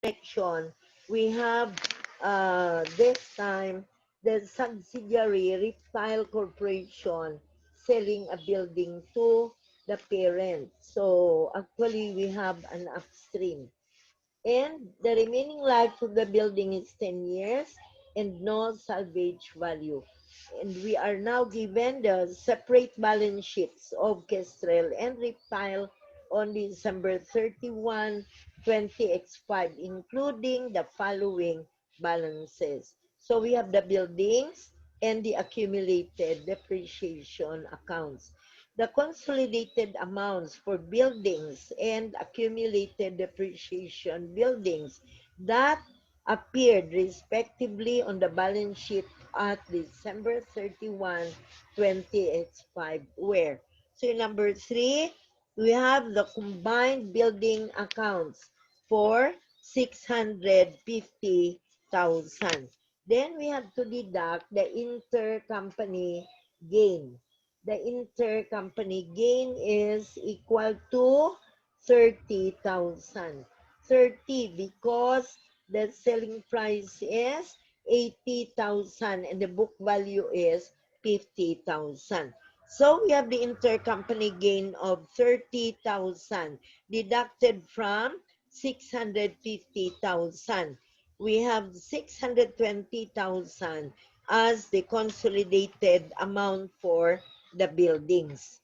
correction, we have this time the subsidiary Reptile Corporation selling a building to the parent. So actually we have an upstream. And the remaining life of the building is 10 years and no salvage value. And we are now given the separate balance sheets of Kestrel and Reptile on December 31, 2025, including the following balances. So we have the buildings and the accumulated depreciation accounts. The consolidated amounts for buildings and accumulated depreciation buildings that appeared respectively on the balance sheet at December 31, 2025 were. So in number 3, we have the combined building accounts for 650,000. Then we have to deduct the intercompany gain. The intercompany gain is equal to 30,000. 30 because the selling price is 80,000 and the book value is 50,000. So we have the intercompany gain of 30,000 deducted from 650,000. We have 620,000 as the consolidated amount for the buildings.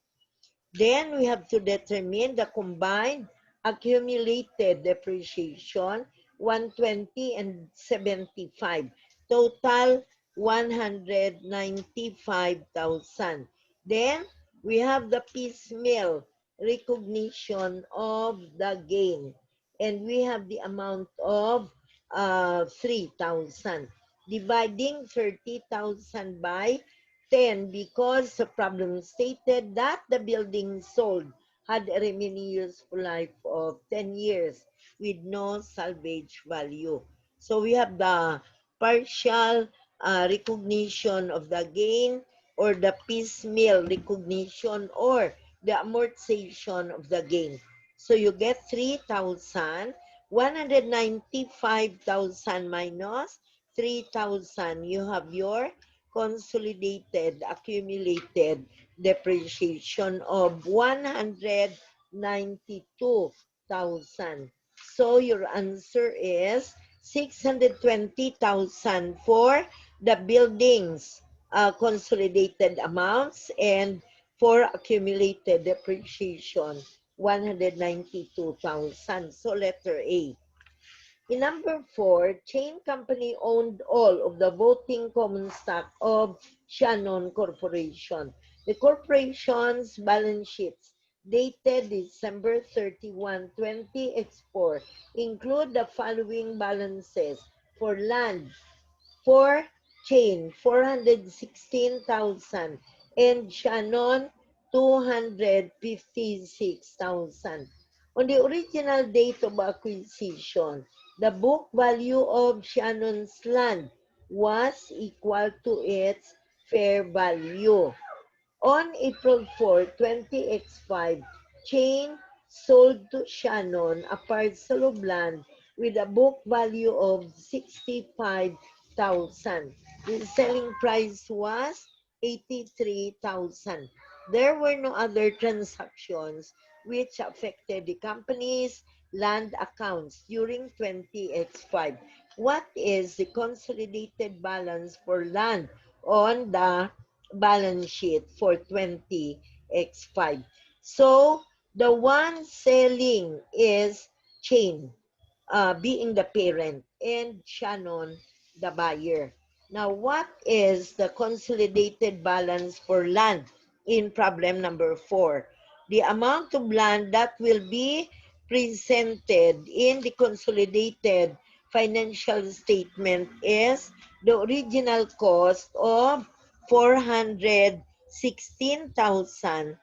Then we have to determine the combined accumulated depreciation, 120 and 75, total 195,000. Then we have the piecemeal recognition of the gain, and we have the amount of 3,000. Dividing 30,000 by 10 because the problem stated that the building sold had a remaining useful life of 10 years with no salvage value. So we have the partial recognition of the gain or the piecemeal recognition or the amortization of the gain. So you get 3,000, 195,000 minus 3,000. You have your consolidated accumulated depreciation of 192,000. So your answer is 620,000 for the buildings consolidated amounts and for accumulated depreciation 192,000. So letter A. In number 4, Chain Company owned all of the voting common stock of Shannon Corporation. The corporation's balance sheets dated December 31, 2024 include the following balances for land, for Chain 416,000 and Shannon 256,000. On the original date of acquisition, the book value of Shannon's land was equal to its fair value. On April 4, 2025, Chain sold to Shannon a parcel of land with a book value of 65,000. The selling price was 83,000. There were no other transactions which affected the company's land accounts during 2025. What is the consolidated balance for land on the balance sheet for 20x5? So the one selling is Chain, being the parent, and Shannon, the buyer. Now, what is the consolidated balance for land in problem number 4? The amount of land that will be presented in the consolidated financial statement is the original cost of 416,000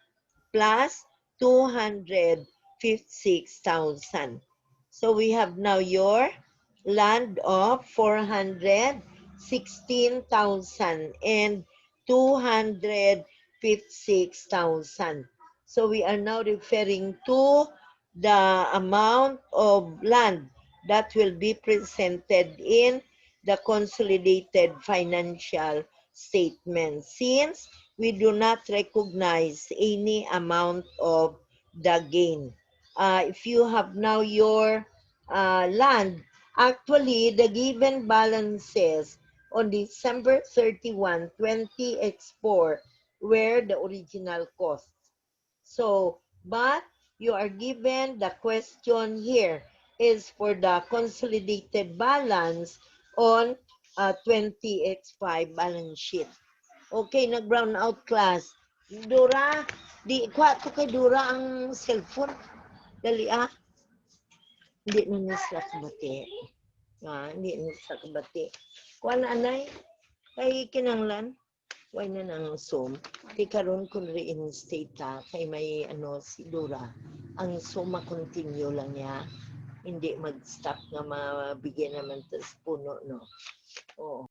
plus 256,000. So we have now your land of 416,000 and 256,000. So we are now referring to the amount of land that will be presented in the consolidated financial statement since we do not recognize any amount of the gain. If you have now your land, actually the given balances on December 31, 2024 were the original costs. So, but you are given the question here is for the consolidated balance on 20x5 balance sheet. Okay, nag-brown out class. Dura, di kwa to kay Dura ang cellphone. Dali Hindi na nisa kabati. Hindi na nisa kabati. Kuha na anay, kay kinanglan. Why na nang Zoom? Kay karon kun reinstate ta, kay may si Dura. Ang Zoom ma-continue lang niya. Hindi mag-stop nga mabigyan naman tas puno, no? Oo.